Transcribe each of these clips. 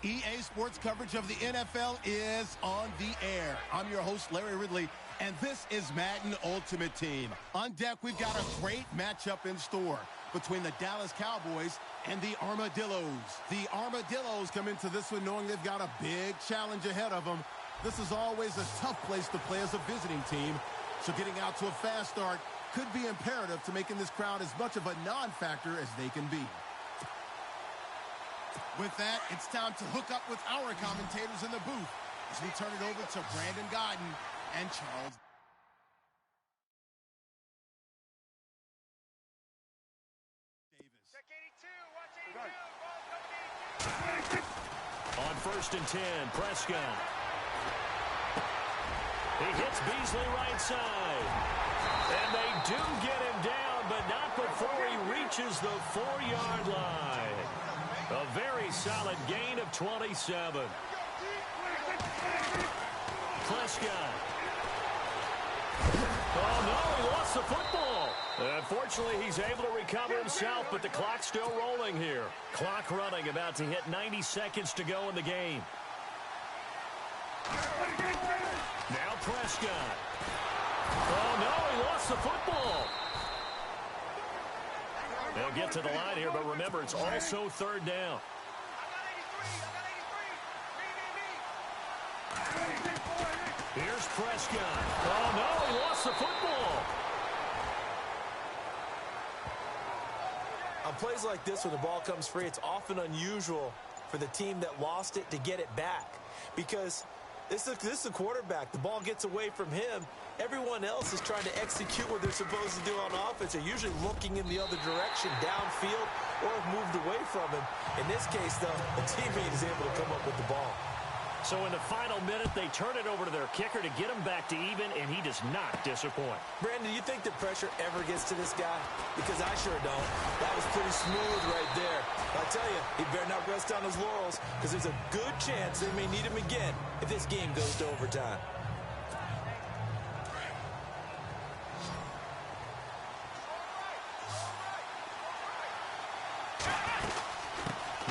EA Sports coverage of the NFL is on the air. I'm your host, Larry Ridley, and this is Madden Ultimate Team. On deck, we've got a great matchup in store between the Dallas Cowboys and the Armadillos. The Armadillos come into this one knowing they've got a big challenge ahead of them. This is always a tough place to play as a visiting team, so getting out to a fast start could be imperative to making this crowd as much of a non-factor as they can be. With that, it's time to hook up with our commentators in the booth as we turn it over to Brandon Godden and Charles Davis. Check 82, watch 82, ball coming in. On 1st and 10, Prescott. He hits Beasley right side. And they do get him down, but not before he reaches the 4-yard line. A very solid gain of 27. Prescott. Oh, no, he lost the football. Unfortunately, he's able to recover himself, but the clock's still rolling here. Clock running, about to hit 90 seconds to go in the game. Now Prescott. Oh, no, he lost the football. They'll get to the line here, but remember, it's also 3rd down. Here's Prescott. Oh, no, he lost the football. On plays like this where the ball comes free, it's often unusual for the team that lost it to get it back because this is a quarterback. The ball gets away from him. Everyone else is trying to execute what they're supposed to do on offense. They're usually looking in the other direction, downfield, or have moved away from him. In this case, though, the teammate is able to come up with the ball. So in the final minute, they turn it over to their kicker to get him back to even, and he does not disappoint. Brandon, do you think the pressure ever gets to this guy? Because I sure don't. That was pretty smooth right there. I tell you, he better not rest on his laurels because there's a good chance they may need him again if this game goes to overtime.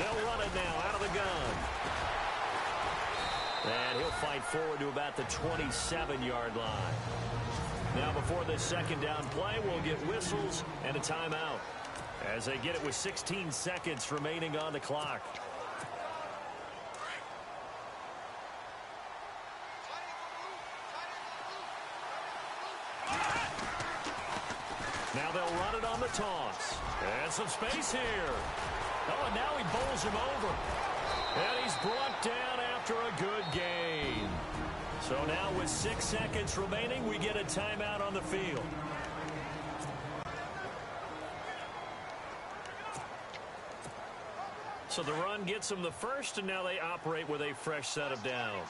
They'll run it now out of the gun. And he'll fight forward to about the 27-yard line. Now before this 2nd down play, we'll get whistles and a timeout as they get it with 16 seconds remaining on the clock. Now they'll run it on the toss. And some space here. Oh, and now he bowls him over. And he's brought down after a good gain. So now with 6 seconds remaining, we get a timeout on the field. So the run gets them the first, and now they operate with a fresh set of downs.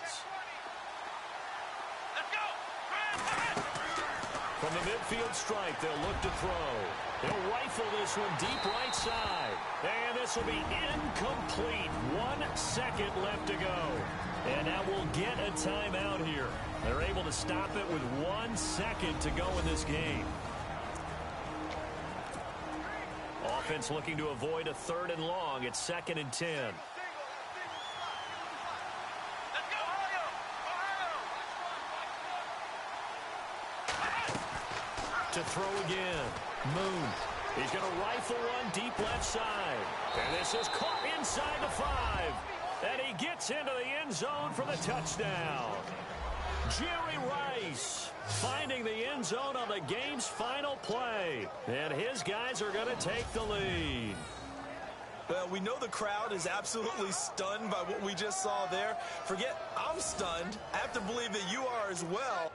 From the midfield stripe, they'll look to throw. He'll rifle this one deep right side. And this will be incomplete. 1 second left to go. And now we'll get a timeout here. They're able to stop it with 1 second to go in this game. Offense looking to avoid a 3rd and long. It's 2nd and 10. To throw again. Moon. He's going to rifle one deep left side. And this is caught inside the 5. And he gets into the end zone for the touchdown. Jerry Rice finding the end zone on the game's final play. And his guys are going to take the lead. Well, we know the crowd is absolutely stunned by what we just saw there. Forget I'm stunned. I have to believe that you are as well.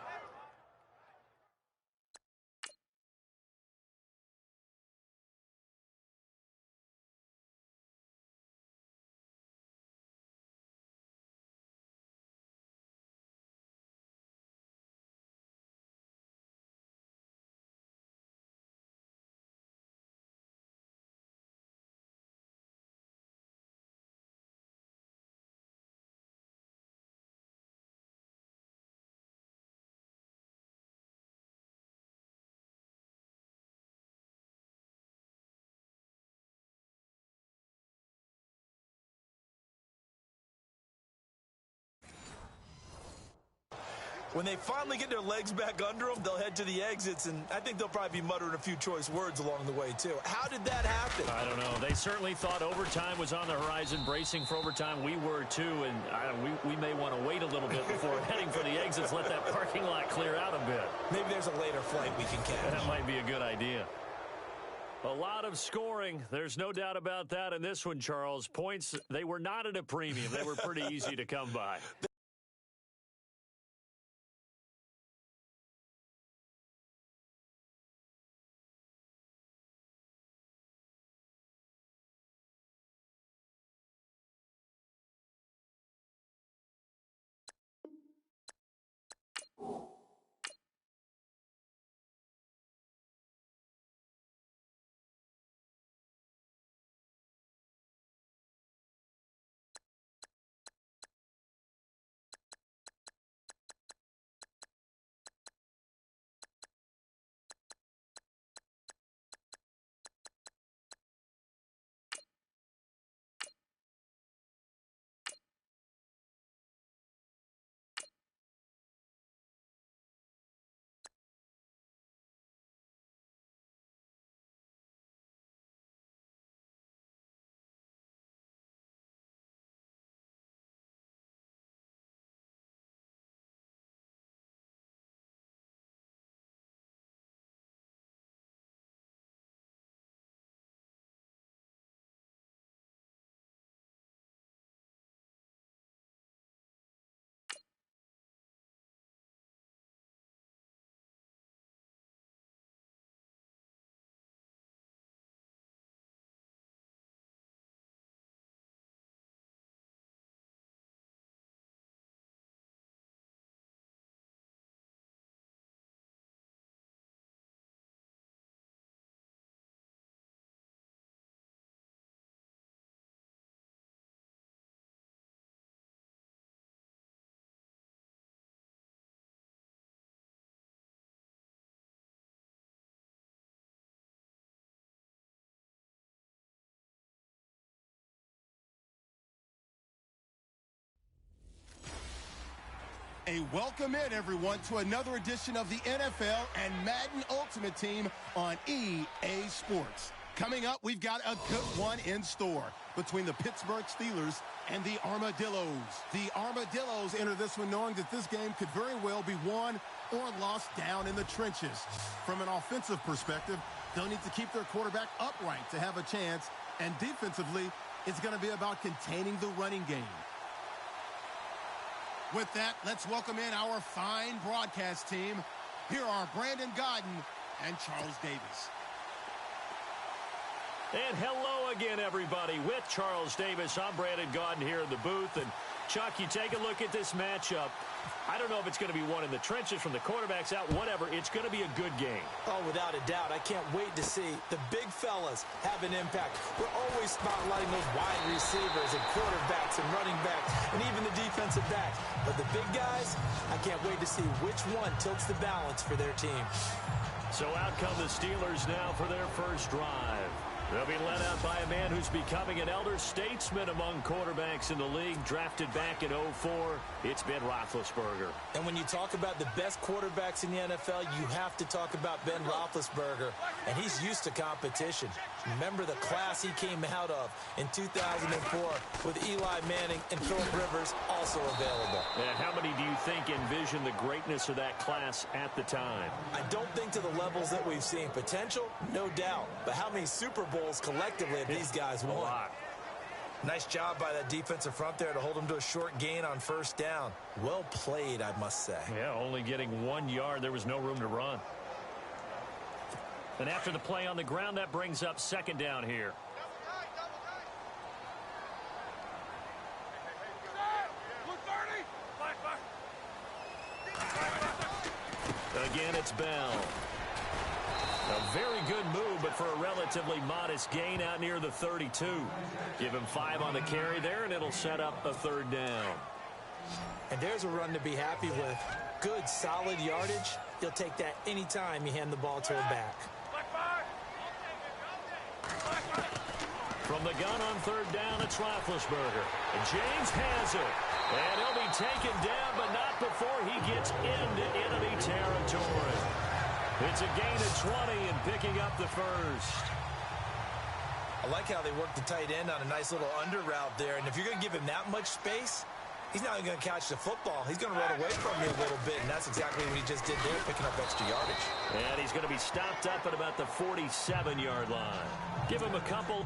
When they finally get their legs back under them, they'll head to the exits, and I think they'll probably be muttering a few choice words along the way, too. How did that happen? I don't know. They certainly thought overtime was on the horizon, bracing for overtime. We were, too, and we may want to wait a little bit before heading for the exits, let that parking lot clear out a bit. Maybe there's a later flight we can catch. That might be a good idea. A lot of scoring. There's no doubt about that in this one, Charles. Points, they were not at a premium. They were pretty easy to come by. A welcome in, everyone, to another edition of the NFL and Madden Ultimate Team on EA Sports. Coming up, we've got a good one in store between the Pittsburgh Steelers and the Armadillos. The Armadillos enter this one knowing that this game could very well be won or lost down in the trenches. From an offensive perspective, they'll need to keep their quarterback upright to have a chance, and defensively, it's going to be about containing the running game. With that, let's welcome in our fine broadcast team. Here are Brandon Godden and Charles Davis. And hello again, everybody. With Charles Davis, I'm Brandon Godden here in the booth. And, Chuck, you take a look at this matchup. I don't know if it's going to be one in the trenches from the quarterbacks out, whatever. It's going to be a good game. Oh, without a doubt. I can't wait to see the big fellas have an impact. We're always spotlighting those wide receivers and quarterbacks and running backs and even the defensive backs. But the big guys, I can't wait to see which one tilts the balance for their team. So out come the Steelers now for their first drive. They'll be led out by a man who's becoming an elder statesman among quarterbacks in the league, drafted back in 2004. It's Ben Roethlisberger. And when you talk about the best quarterbacks in the NFL, you have to talk about Ben Roethlisberger. And he's used to competition. Remember the class he came out of in 2004 with Eli Manning and Philip Rivers also available. And how many do you think envisioned the greatness of that class at the time? I don't think to the levels that we've seen. Potential, no doubt. But how many Super Bowls collectively have these guys won? A lot. Nice job by that defensive front there to hold them to a short gain on first down. Well played, I must say. Yeah, only getting 1 yard. There was no room to run. And after the play on the ground, that brings up second down here. Again, it's Bell. A very good move, but for a relatively modest gain out near the 32. Give him 5 on the carry there, and it'll set up a third down. And there's a run to be happy with. Good, solid yardage. You'll take that anytime you hand the ball to a back. From the gun on third down, it's Roethlisberger. And James has it. And he'll be taken down, but not before he gets into enemy territory. It's a gain of 20 and picking up the first. I like how they work the tight end on a nice little under route there. And if you're going to give him that much space, he's not even going to catch the football. He's going to run away from you a little bit, and that's exactly what he just did there, picking up extra yardage. And he's going to be stopped up at about the 47-yard line. Give him a couple.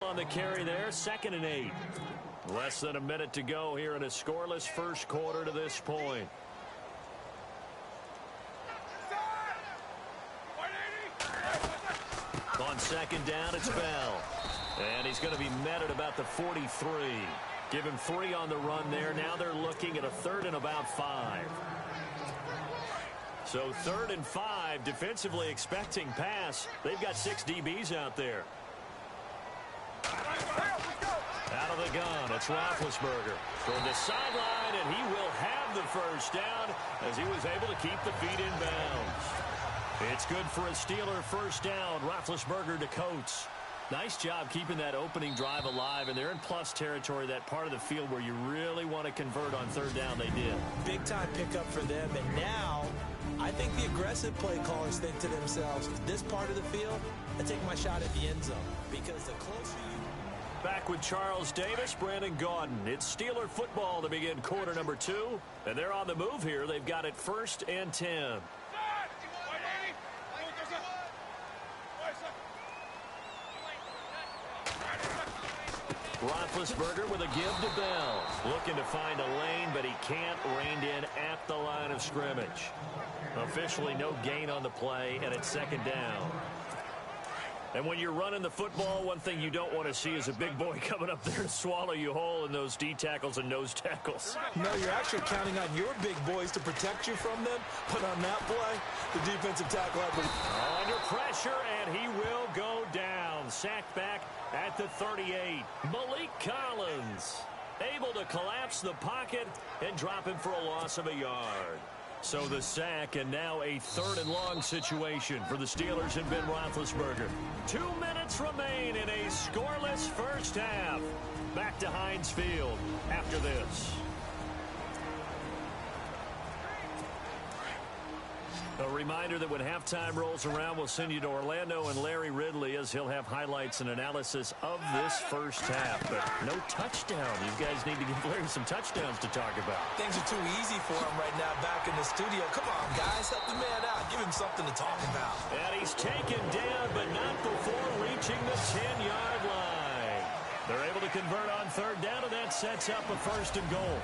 On the carry there, 2nd and 8. Less than a minute to go here in a scoreless first quarter to this point. On 2nd down, it's Bell. And he's going to be met at about the 43. Give him 3 on the run there. Now they're looking at a 3rd and about 5. So 3rd and 5, defensively expecting pass. They've got 6 DBs out there. Out of the gun, it's Roethlisberger toward the sideline, and he will have the first down as he was able to keep the feet in bounds. It's good for a Steeler first down. Roethlisberger to Coates. Nice job keeping that opening drive alive, and they're in plus territory, that part of the field where you really want to convert on 3rd down. They did. Big-time pickup for them, and now I think the aggressive play callers think to themselves, this part of the field, I take my shot at the end zone, because the closer you... Back with Charles Davis, Brandon Gaudin. It's Steeler football to begin quarter number 2, and they're on the move here. They've got it 1st and 10. Roethlisberger with a give to Bell. Looking to find a lane, but he can't. Reined in at the line of scrimmage. Officially no gain on the play, and it's 2nd down. And when you're running the football, one thing you don't want to see is a big boy coming up there and swallow you whole in those D tackles and nose tackles. No, you're actually counting on your big boys to protect you from them. But on that play, the defensive tackle had under pressure, and he will go down. Sacked back at the 38. Malik Collins able to collapse the pocket and drop him for a loss of a yard. So the sack, and now a 3rd and long situation for the Steelers and Ben Roethlisberger. 2 minutes remain in a scoreless first half. Back to Heinz Field after this. A reminder that when halftime rolls around, we'll send you to Orlando and Larry Ridley as he'll have highlights and analysis of this first half. But no touchdown. You guys need to give Larry some touchdowns to talk about. Things are too easy for him right now back in the studio. Come on, guys. Help the man out. Give him something to talk about. And he's taken down, but not before reaching the 10-yard line. They're able to convert on 3rd down, and that sets up a 1st and goal.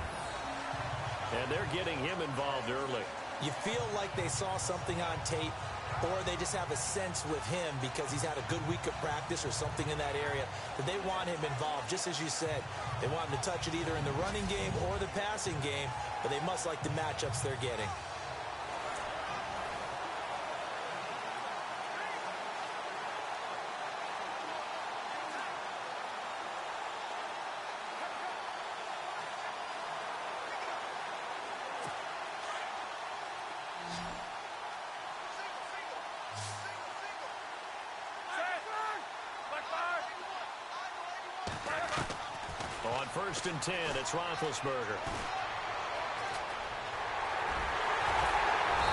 And they're getting him involved early. You feel like they saw something on tape, or they just have a sense with him because he's had a good week of practice or something in that area that they want him involved. Just as you said, they want him to touch it either in the running game or the passing game, but they must like the matchups they're getting. first and 10. It's Roethlisberger.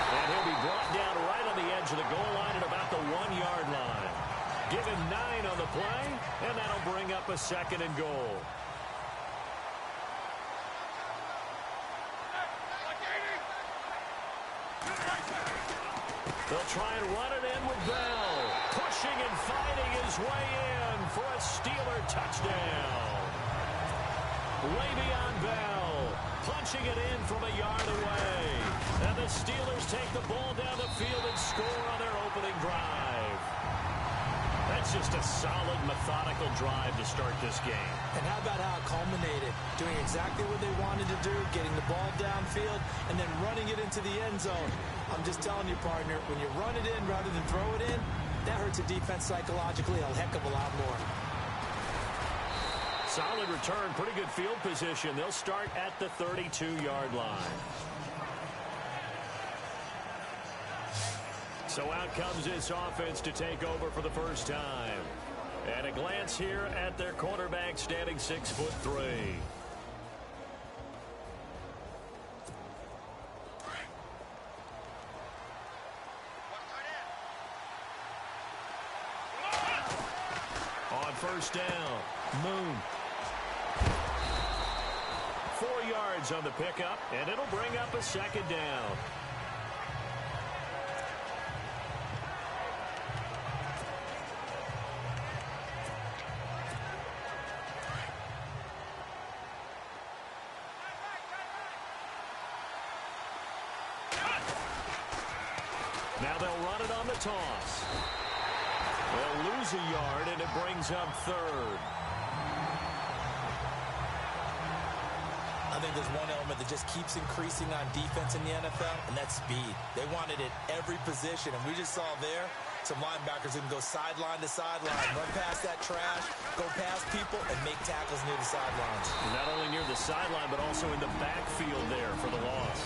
And he'll be brought down right on the edge of the goal line at about the 1-yard line. Give him 9 on the play, and that'll bring up a second and goal. They'll try and run it in with Bell. Pushing and fighting his way in for a Steeler touchdown. Le'Veon Bell punching it in from a yard away. And the Steelers take the ball down the field and score on their opening drive. That's just a solid, methodical drive to start this game. And how about how it culminated? Doing exactly what they wanted to do, getting the ball downfield, and then running it into the end zone. I'm just telling you, partner, when you run it in rather than throw it in, that hurts a defense psychologically a heck of a lot more. Solid return, pretty good field position. They'll start at the 32-yard line. So out comes this offense to take over for the first time. And a glance here at their quarterback, standing 6'3". On first down, Moon. 4 yards on the pickup, and it'll bring up a second down. Now they'll run it on the toss. They'll lose a yard, and it brings up third. I think there's one element that just keeps increasing on defense in the NFL, and that's speed. They want it at every position, and we just saw there some linebackers that can go sideline to sideline, run past that trash, go past people, and make tackles near the sidelines. Not only near the sideline, but also in the backfield there for the loss.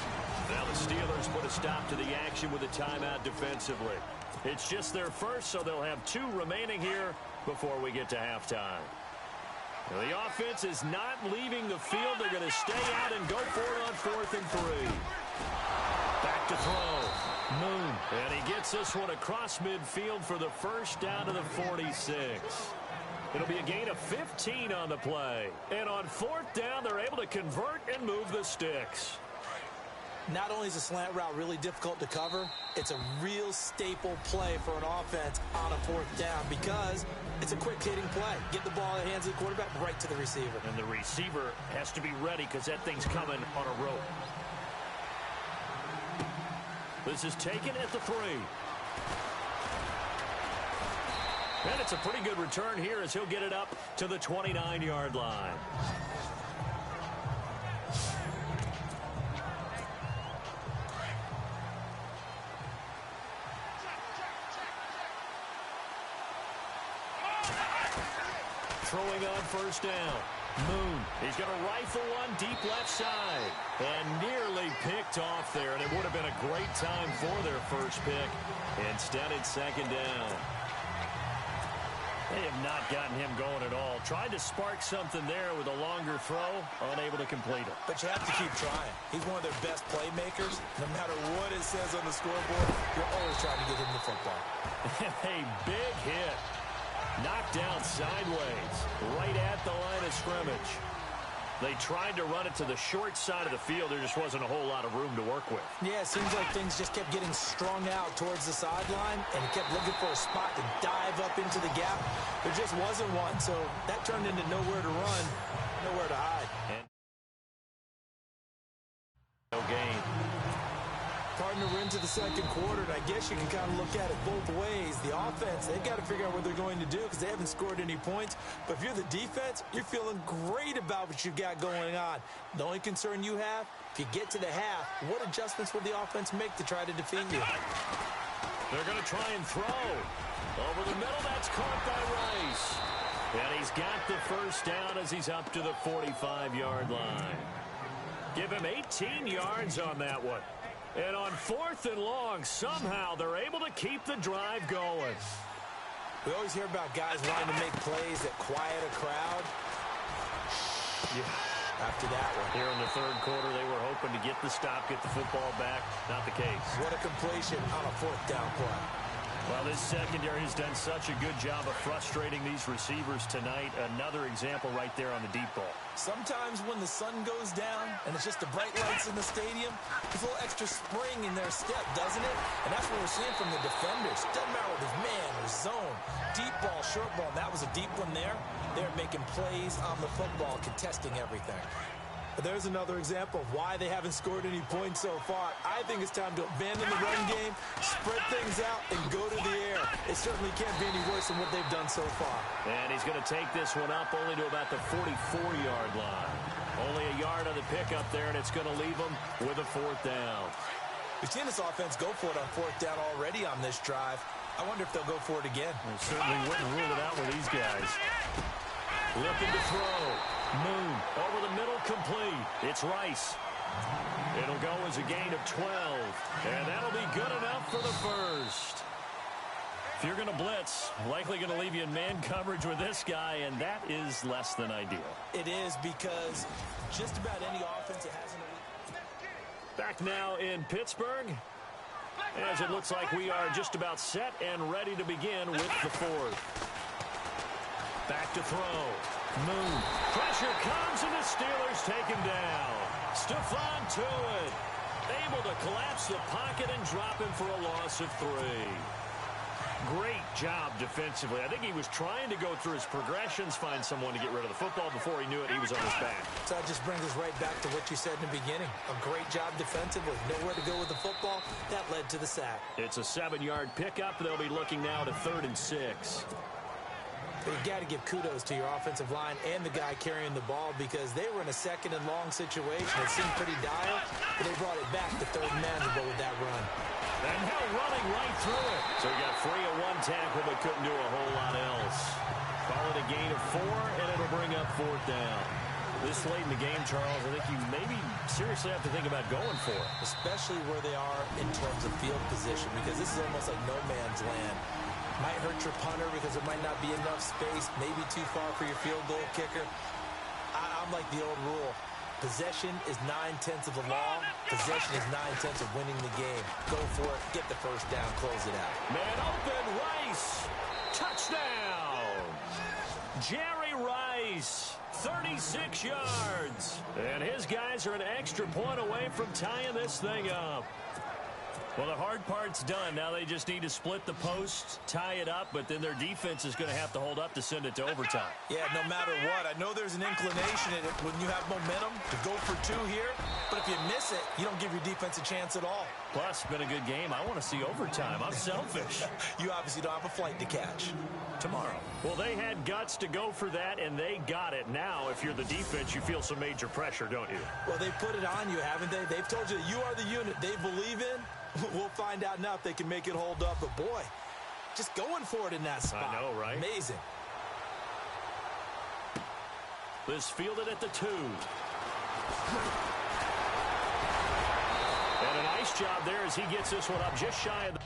Now the Steelers put a stop to the action with a timeout defensively. It's just their first, so they'll have 2 remaining here before we get to halftime. Now the offense is not leaving the field. They're going to stay out and go for it on 4th and 3. Back to throw. Moon. And he gets this one across midfield for the first down to the 46. It'll be a gain of 15 on the play. And on 4th down, they're able to convert and move the sticks. Not only is a slant route really difficult to cover, it's a real staple play for an offense on a 4th down because it's a quick-hitting play. Get the ball in the hands of the quarterback right to the receiver. And the receiver has to be ready because that thing's coming on a rope. This is taken at the 3. And it's a pretty good return here as he'll get it up to the 29-yard line. Throwing on first down. Moon. He's going to rifle one deep left side. And nearly picked off there. And it would have been a great time for their first pick. Instead, it's second down. They have not gotten him going at all. Tried to spark something there with a longer throw. Unable to complete it. But you have to keep trying. He's one of their best playmakers. No matter what it says on the scoreboard, you're always trying to get him the football. A big hit. Knocked down sideways, right at the line of scrimmage. They tried to run it to the short side of the field. There just wasn't a whole lot of room to work with. Yeah, it seems like things just kept getting strung out towards the sideline, and he kept looking for a spot to dive up into the gap. There just wasn't one, so that turned into nowhere to run, nowhere to hide. And no gain. Partner, we're into the second quarter, and I guess you can kind of look at it both ways. The offense, they've got to figure out what they're going to do because they haven't scored any points. But if you're the defense, you're feeling great about what you've got going on. The only concern you have, if you get to the half, what adjustments will the offense make to try to defeat you? They're going to try and throw. Over the middle, that's caught by Rice. And he's got the first down as he's up to the 45-yard line. Give him 18 yards on that one. And on 4th and long, somehow they're able to keep the drive going. We always hear about guys wanting to make plays that quiet a crowd. Yeah. After that one. Here in the third quarter, they were hoping to get the stop, get the football back. Not the case. What a completion on a fourth down play. Well, this secondary has done such a good job of frustrating these receivers tonight. Another example right there on the deep ball. Sometimes when the sun goes down and it's just the bright lights in the stadium, there's a little extra spring in their step, doesn't it? And that's what we're seeing from the defenders. Doesn't matter whether it's man or zone, deep ball, short ball. And that was a deep one there. They're making plays on the football, contesting everything. But there's another example of why they haven't scored any points so far. I think it's time to abandon the run game, spread things out, and go to the air. It certainly can't be any worse than what they've done so far. And he's going to take this one up only to about the 44-yard line. Only a yard on the pickup there, and it's going to leave them with a fourth down. We've seen this offense go for it on fourth down already on this drive. I wonder if they'll go for it again. They certainly wouldn't rule it out with these guys. Looking to throw. Moon over the middle, complete. It's Rice. It'll go as a gain of 12. And that'll be good enough for the first. If you're going to blitz, likely going to leave you in man coverage with this guy, and that is less than ideal. It is, because just about any offense that has an... Back now in Pittsburgh, as it looks like we are just about set and ready to begin with the fourth. Back to throw. Moon. Pressure comes, and the Steelers take him down. Stephon Tuitt able to collapse the pocket and drop him for a loss of 3. Great job defensively. I think he was trying to go through his progressions, find someone to get rid of the football. Before he knew it, he was on his back. So that just brings us right back to what you said in the beginning. A great job defensively. Nowhere to go with the football. That led to the sack. It's a 7-yard pickup. They'll be looking now to 3rd and 6. But you got to give kudos to your offensive line and the guy carrying the ball, because they were in a 2nd and long situation. It seemed pretty dire, but they brought it back to 3rd and manageable with that run. And now running right through it. So he got free of one tackle, but couldn't do a whole lot else. Call it a gain of 4, and it'll bring up 4th down. This late in the game, Charles, I think you maybe seriously have to think about going for it. Especially where they are in terms of field position, because this is almost like no man's land. Might hurt your punter because there might not be enough space, maybe too far for your field goal kicker. I'm like the old rule. Possession is 9/10 of the law. Possession is 9/10 of winning the game. Go for it. Get the first down. Close it out. Man open. Rice. Touchdown. Jerry Rice. 36 yards. And his guys are an extra point away from tying this thing up. Well, the hard part's done. Now they just need to split the post, tie it up, but then their defense is going to have to hold up to send it to overtime. Yeah, no matter what. I know there's an inclination in it when you have momentum to go for 2 here, but if you miss it, you don't give your defense a chance at all. Plus, been a good game. I want to see overtime. I'm selfish. You obviously don't have a flight to catch. Tomorrow. Well, they had guts to go for that, and they got it. Now, if you're the defense, you feel some major pressure, don't you? Well, they put it on you, haven't they? They've told you that you are the unit they believe in. We'll find out now if they can make it hold up. But, boy, just going for it in that spot. I know, right? Amazing. This fielded at the 2. And a nice job there as he gets this one up just shy of the...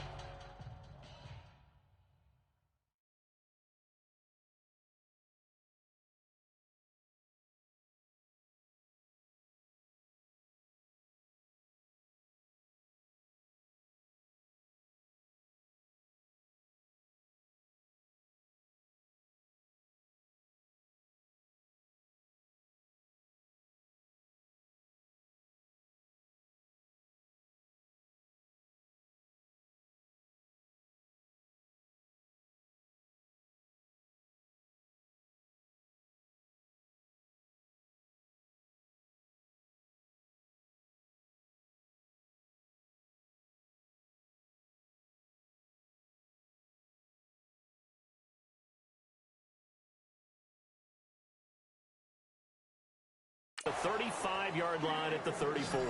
The 35-yard line at the 34.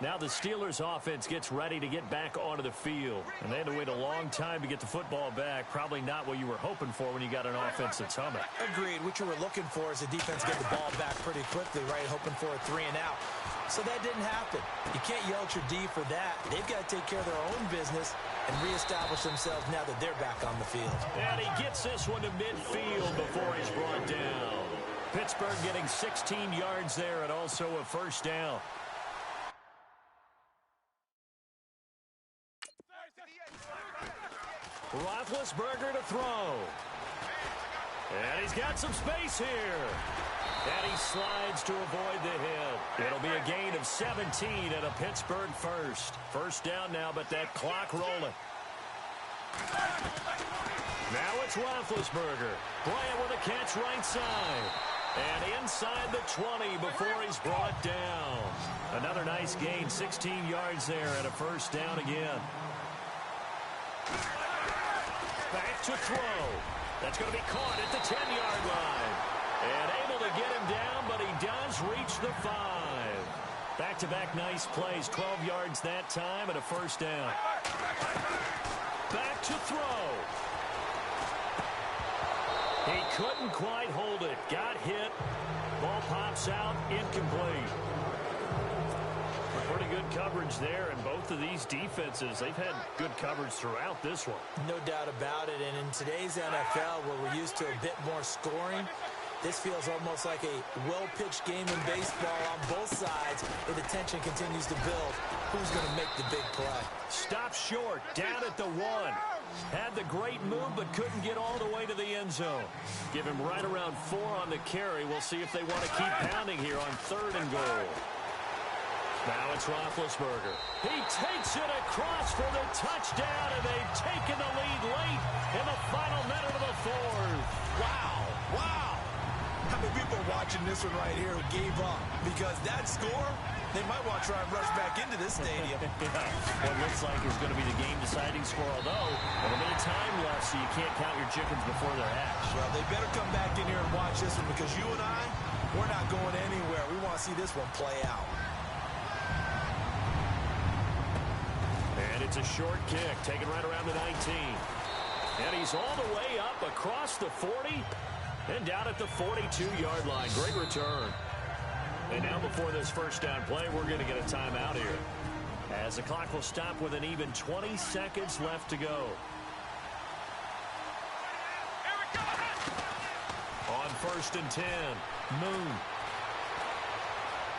Now the Steelers offense gets ready to get back onto the field. And they had to wait a long time to get the football back. Probably not what you were hoping for when you got an offense that's humming. Agreed. What you were looking for is the defense get the ball back pretty quickly, right? Hoping for a 3 and out. So that didn't happen. You can't yell at your D for that. They've got to take care of their own business and reestablish themselves now that they're back on the field. And he gets this one to midfield before he's brought down. Pittsburgh getting 16 yards there and also a first down. Roethlisberger to throw. And he's got some space here. And he slides to avoid the hit. It'll be a gain of 17 and a Pittsburgh first. First down now, but that clock rolling. Now it's Roethlisberger. Bryant with a catch right side. And inside the 20 before he's brought down. Another nice gain, 16 yards there and a first down again. Back to throw. That's going to be caught at the 10-yard line. And able to get him down, but he does reach the 5. Back-to-back nice plays, 12 yards that time and a first down. Back to throw. He couldn't quite hold it. Got hit. Ball pops out, incomplete. Pretty good coverage there, and both of these defenses, they've had good coverage throughout this one. No doubt about it, and in today's NFL, where we're used to a bit more scoring, this feels almost like a well-pitched game in baseball on both sides, and the tension continues to build. Who's going to make the big play? Stop short, down at the 1. Had the great move, but couldn't get all the way to the end zone. Give him right around 4 on the carry. We'll see if they want to keep pounding here on 3rd and goal. Now it's Roethlisberger. He takes it across for the touchdown, and they've taken the lead late in the final minute of the 4th. Wow, wow. How many people are watching this one right here who gave up? Because that score, they might want to try and rush back into this stadium. Yeah. What looks like is going to be the game-deciding score, although a little bit of time left, so you can't count your chickens before they're hatched. Well, they better come back in here and watch this one, because you and I, we're not going anywhere. We want to see this one play out. And it's a short kick, taken right around the 19. And he's all the way up across the 40 and down at the 42-yard line. Great return. And now before this first down play, we're going to get a timeout here, as the clock will stop with an even 20 seconds left to go. On 1st and 10, Moon.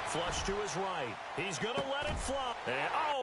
Flush to his right. He's going to let it fly. And, oh!